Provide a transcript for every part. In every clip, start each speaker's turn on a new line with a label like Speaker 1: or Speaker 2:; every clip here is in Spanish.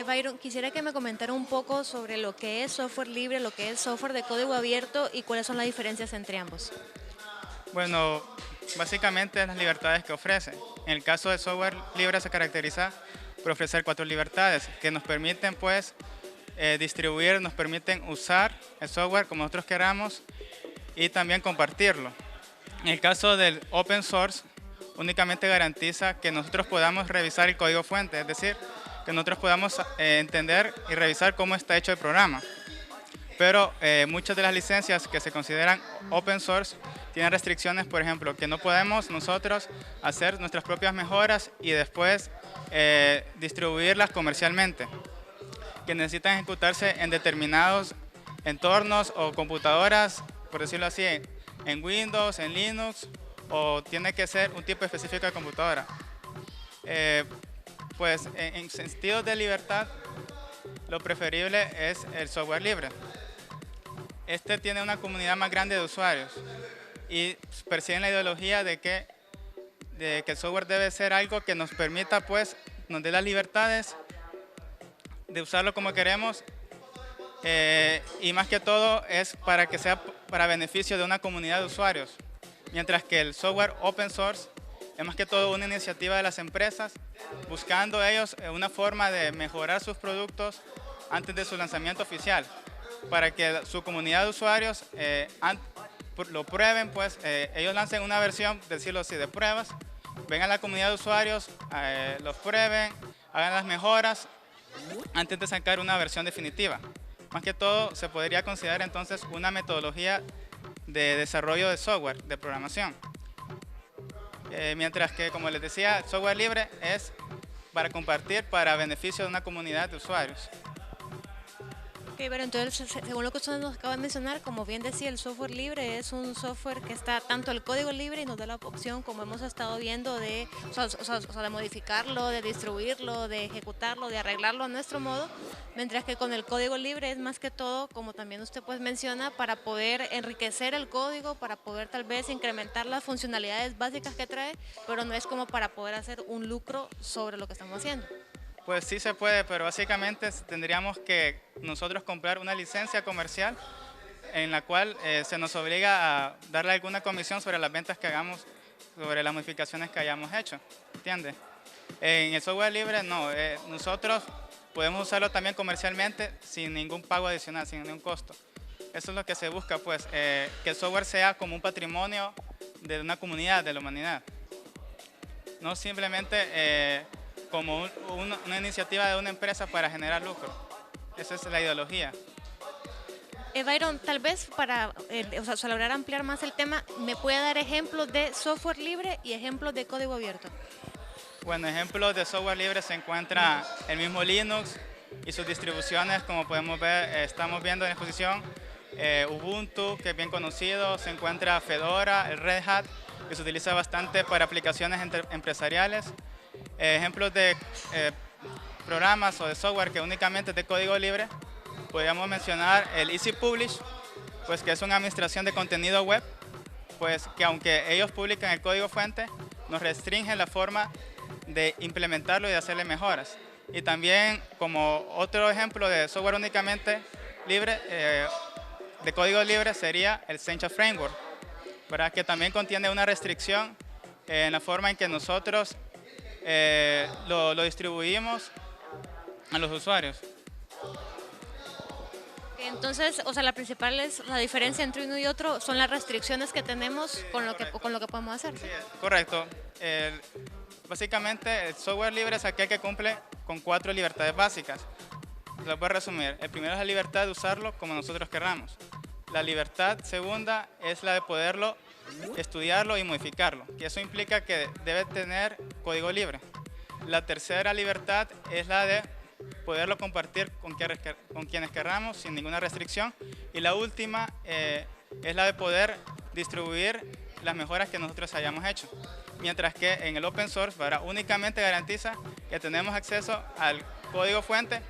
Speaker 1: Byron, quisiera que me comentara un poco sobre lo que es software libre, lo que es software de código abierto y cuáles son las diferencias entre ambos.
Speaker 2: Bueno, básicamente las libertades que ofrece. En el caso del software libre se caracteriza por ofrecer cuatro libertades que nos permiten pues distribuir, nos permiten usar el software como nosotros queramos y también compartirlo. En el caso del open source, únicamente garantiza que nosotros podamos revisar el código fuente, es decir, que nosotros podamos entender y revisar cómo está hecho el programa. Pero muchas de las licencias que se consideran open source tienen restricciones, por ejemplo, que no podemos nosotros hacer nuestras propias mejoras y después distribuirlas comercialmente, que necesitan ejecutarse en determinados entornos o computadoras, por decirlo así, en Windows, en Linux, o tiene que ser un tipo específico de computadora. Pues en sentido de libertad, lo preferible es el software libre. Este tiene una comunidad más grande de usuarios y persiguen la ideología de que el software debe ser algo que nos permita, pues, nos dé las libertades de usarlo como queremos y más que todo es para que sea para beneficio de una comunidad de usuarios, mientras que el software open source es más que todo una iniciativa de las empresas buscando ellos una forma de mejorar sus productos antes de su lanzamiento oficial, para que su comunidad de usuarios lo prueben, pues ellos lancen una versión, decirlo así, de pruebas, vengan a la comunidad de usuarios, los prueben, hagan las mejoras antes de sacar una versión definitiva. Más que todo se podría considerar entonces una metodología de desarrollo de software, de programación. Mientras que, como les decía, el software libre es para compartir para beneficio de una comunidad de usuarios.
Speaker 1: Ok, pero entonces, según lo que usted nos acaba de mencionar, como bien decía, el software libre es un software que está tanto el código libre y nos da la opción, como hemos estado viendo, de, de modificarlo, de distribuirlo, de ejecutarlo, de arreglarlo a nuestro modo, mientras que con el código libre es más que todo, como también usted pues menciona, para poder enriquecer el código, para poder tal vez incrementar las funcionalidades básicas que trae, pero no es como para poder hacer un lucro sobre lo que estamos haciendo.
Speaker 2: Pues sí se puede, pero básicamente tendríamos que nosotros comprar una licencia comercial en la cual se nos obliga a darle alguna comisión sobre las ventas que hagamos, sobre las modificaciones que hayamos hecho, ¿entiendes? En el software libre no, nosotros podemos usarlo también comercialmente sin ningún pago adicional, sin ningún costo. Eso es lo que se busca, pues, que el software sea como un patrimonio de una comunidad, de la humanidad. No simplemente como una iniciativa de una empresa para generar lucro. Esa es la ideología.
Speaker 1: Byron, tal vez para lograr ampliar más el tema, ¿me puede dar ejemplos de software libre y ejemplos de código abierto?
Speaker 2: Bueno, ejemplos de software libre se encuentra el mismo Linux y sus distribuciones, como podemos ver, estamos viendo en la exposición, Ubuntu, que es bien conocido, se encuentra Fedora, el Red Hat, que se utiliza bastante para aplicaciones empresariales. Ejemplos de programas o de software que únicamente es de código libre, podríamos mencionar el Easy Publish, pues que es una administración de contenido web, pues que aunque ellos publican el código fuente, nos restringen la forma de implementarlo y de hacerle mejoras. Y también como otro ejemplo de software únicamente libre, de código libre sería el Sencha Framework, ¿verdad? Que también contiene una restricción en la forma en que nosotros lo distribuimos a los usuarios.
Speaker 1: Entonces, la principal la diferencia entre uno y otro son las restricciones que tenemos con lo que podemos hacer.
Speaker 2: Sí, correcto. Básicamente, el software libre es aquel que cumple con 4 libertades básicas. Lo voy a resumir. El primero es la libertad de usarlo como nosotros queramos. La libertad segunda es la de poderlo estudiarlo y modificarlo, que eso implica que debe tener código libre. La tercera libertad es la de poderlo compartir con quienes queramos sin ninguna restricción. Y la última es la de poder distribuir las mejoras que nosotros hayamos hecho. Mientras que en el open source, ¿verdad?, únicamente garantiza que tenemos acceso al código fuente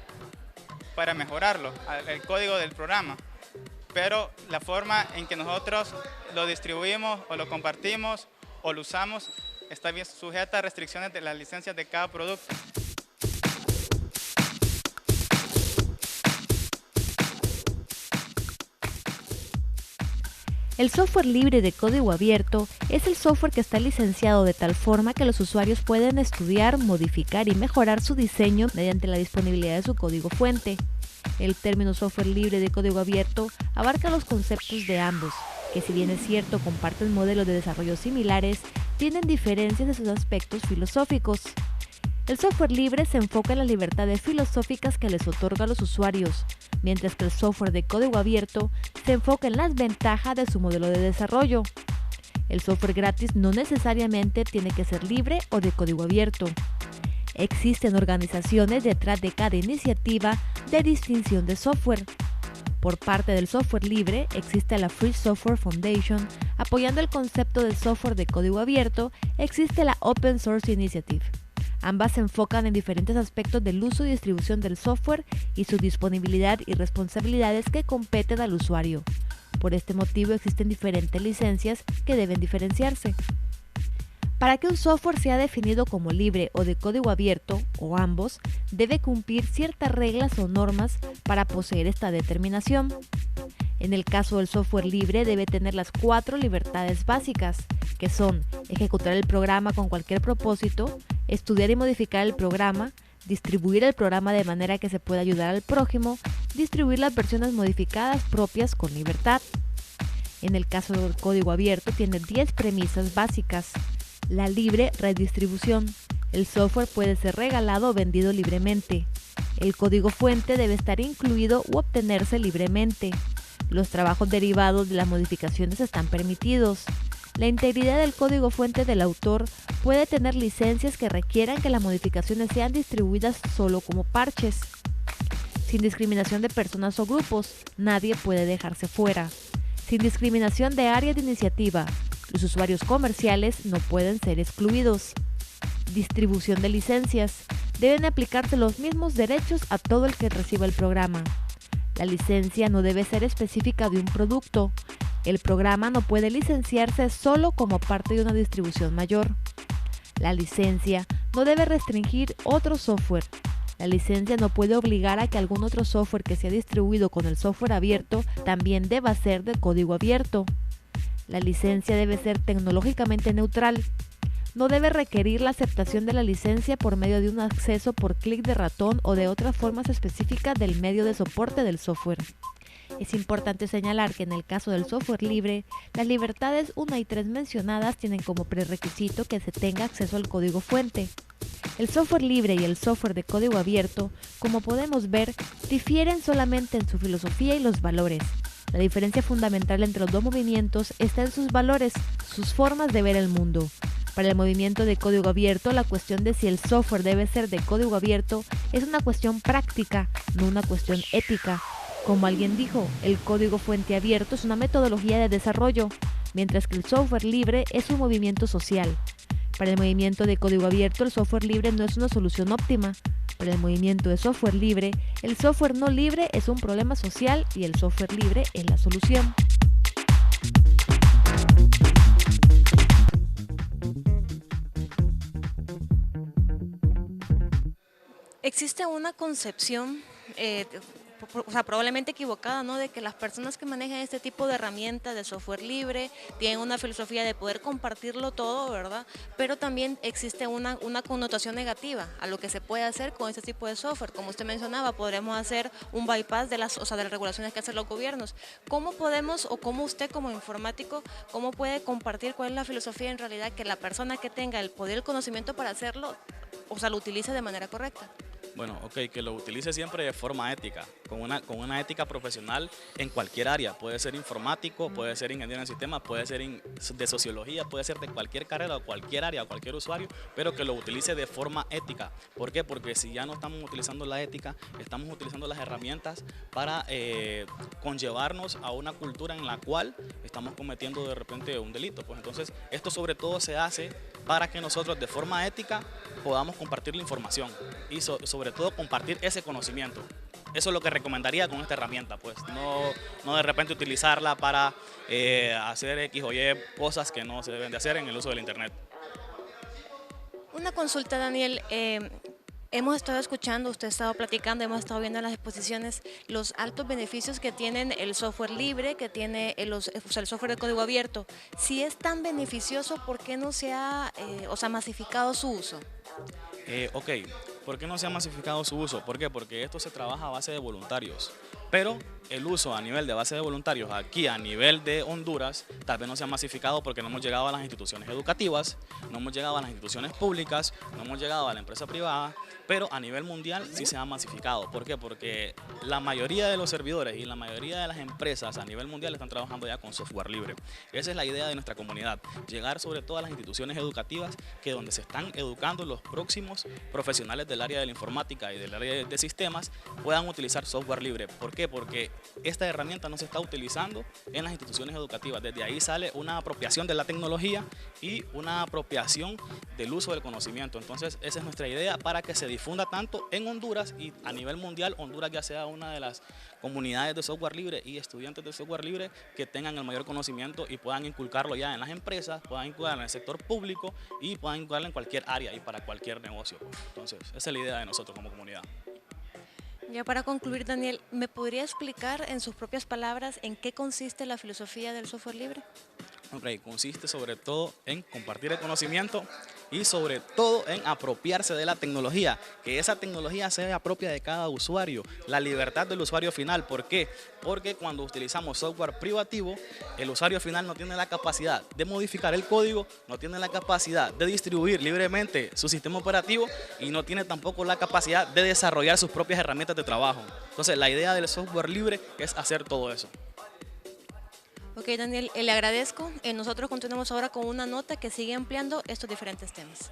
Speaker 2: para mejorarlo, al código del programa. Pero la forma en que nosotros lo distribuimos o lo compartimos o lo usamos, está bien sujeta a restricciones de las licencias de cada producto.
Speaker 1: El software libre de código abierto es el software que está licenciado de tal forma que los usuarios pueden estudiar, modificar y mejorar su diseño mediante la disponibilidad de su código fuente. El término software libre de código abierto abarca los conceptos de ambos, que si bien es cierto comparten modelos de desarrollo similares, tienen diferencias en sus aspectos filosóficos. El software libre se enfoca en las libertades filosóficas que les otorga a los usuarios, mientras que el software de código abierto se enfoca en las ventajas de su modelo de desarrollo. El software gratis no necesariamente tiene que ser libre o de código abierto. Existen organizaciones detrás de cada iniciativa de distinción de software. Por parte del software libre existe la Free Software Foundation. Apoyando el concepto del software de código abierto, existe la Open Source Initiative. Ambas se enfocan en diferentes aspectos del uso y distribución del software y su disponibilidad y responsabilidades que competen al usuario. Por este motivo existen diferentes licencias que deben diferenciarse. Para que un software sea definido como libre o de código abierto, o ambos, debe cumplir ciertas reglas o normas para poseer esta determinación. En el caso del software libre debe tener las 4 libertades básicas, que son ejecutar el programa con cualquier propósito, estudiar y modificar el programa, distribuir el programa de manera que se pueda ayudar al prójimo, distribuir las versiones modificadas propias con libertad. En el caso del código abierto tiene 10 premisas básicas. La libre redistribución. El software puede ser regalado o vendido libremente. El código fuente debe estar incluido u obtenerse libremente. Los trabajos derivados de las modificaciones están permitidos. La integridad del código fuente del autor puede tener licencias que requieran que las modificaciones sean distribuidas solo como parches. Sin discriminación de personas o grupos, nadie puede dejarse fuera. Sin discriminación de área de iniciativa, los usuarios comerciales no pueden ser excluidos. Distribución de licencias. Deben aplicarse los mismos derechos a todo el que reciba el programa. La licencia no debe ser específica de un producto. El programa no puede licenciarse solo como parte de una distribución mayor. La licencia no debe restringir otro software. La licencia no puede obligar a que algún otro software que sea distribuido con el software abierto también deba ser de código abierto. La licencia debe ser tecnológicamente neutral. No debe requerir la aceptación de la licencia por medio de un acceso por clic de ratón o de otras formas específicas del medio de soporte del software. Es importante señalar que en el caso del software libre, las libertades 1 y 3 mencionadas tienen como prerequisito que se tenga acceso al código fuente. El software libre y el software de código abierto, como podemos ver, difieren solamente en su filosofía y los valores. La diferencia fundamental entre los dos movimientos está en sus valores, sus formas de ver el mundo. Para el movimiento de código abierto, la cuestión de si el software debe ser de código abierto es una cuestión práctica, no una cuestión ética. Como alguien dijo, el código fuente abierto es una metodología de desarrollo, mientras que el software libre es un movimiento social. Para el movimiento de código abierto, el software libre no es una solución óptima. Para el movimiento de software libre, el software no libre es un problema social y el software libre es la solución. Existe una concepción, probablemente equivocada, ¿no?, de que las personas que manejan este tipo de herramientas de software libre tienen una filosofía de poder compartirlo todo, ¿verdad? Pero también existe una connotación negativa a lo que se puede hacer con este tipo de software. Como usted mencionaba, podremos hacer un bypass de las regulaciones que hacen los gobiernos. ¿Cómo podemos, o cómo usted como informático, cómo puede compartir cuál es la filosofía en realidad que la persona que tenga el poder y el conocimiento para hacerlo, lo utilice de manera correcta?
Speaker 3: Bueno, que lo utilice siempre de forma ética, con una ética profesional en cualquier área. Puede ser informático, puede ser ingeniero en sistemas, puede ser de sociología, puede ser de cualquier carrera o cualquier área o cualquier usuario, pero que lo utilice de forma ética. ¿Por qué? Porque si ya no estamos utilizando la ética, estamos utilizando las herramientas para conllevarnos a una cultura en la cual estamos cometiendo de repente un delito. Pues entonces, esto sobre todo se hace para que nosotros de forma ética podamos compartir la información y sobre todo compartir ese conocimiento. eso es lo que recomendaría con esta herramienta, pues no de repente utilizarla para hacer X o Y cosas que no se deben de hacer en el uso del Internet.
Speaker 1: Una consulta, Daniel. Hemos estado escuchando, usted ha estado platicando, hemos estado viendo en las exposiciones los altos beneficios que tienen el software libre, que tiene o sea, el software de código abierto. Si es tan beneficioso, ¿por qué no se ha o sea, masificado su uso?
Speaker 3: Ok, ¿por qué no se ha masificado su uso? ¿Por qué? Porque esto se trabaja a base de voluntarios, pero el uso a nivel de base de voluntarios aquí a nivel de Honduras tal vez no se ha masificado porque no hemos llegado a las instituciones educativas, no hemos llegado a las instituciones públicas, no hemos llegado a la empresa privada, pero a nivel mundial sí se ha masificado. ¿Por qué? Porque la mayoría de los servidores y la mayoría de las empresas a nivel mundial están trabajando ya con software libre. Esa es la idea de nuestra comunidad, llegar sobre todo a las instituciones educativas que donde se están educando los próximos profesionales del área de la informática y del área de sistemas puedan utilizar software libre. ¿Por qué? Porque esta herramienta no se está utilizando en las instituciones educativas. Desde ahí sale una apropiación de la tecnología y una apropiación del uso del conocimiento. Entonces esa es nuestra idea para que se difunda tanto en Honduras y a nivel mundial. Honduras ya sea una de las comunidades de software libre y estudiantes de software libre que tengan el mayor conocimiento y puedan inculcarlo ya en las empresas, puedan inculcarlo en el sector público y puedan inculcarlo en cualquier área y para cualquier negocio. Entonces esa es la idea de nosotros como comunidad.
Speaker 1: Ya para concluir, Daniel, ¿me podría explicar en sus propias palabras en qué consiste la filosofía del software libre?
Speaker 3: Ok, consiste sobre todo en compartir el conocimiento y sobre todo en apropiarse de la tecnología, que esa tecnología sea propia de cada usuario, la libertad del usuario final. ¿Por qué? Porque cuando utilizamos software privativo, el usuario final no tiene la capacidad de modificar el código, no tiene la capacidad de distribuir libremente su sistema operativo y no tiene tampoco la capacidad de desarrollar sus propias herramientas de trabajo. Entonces la idea del software libre es hacer todo eso.
Speaker 1: Ok, Daniel, le agradezco. Nosotros continuamos ahora con una nota que sigue ampliando estos diferentes temas.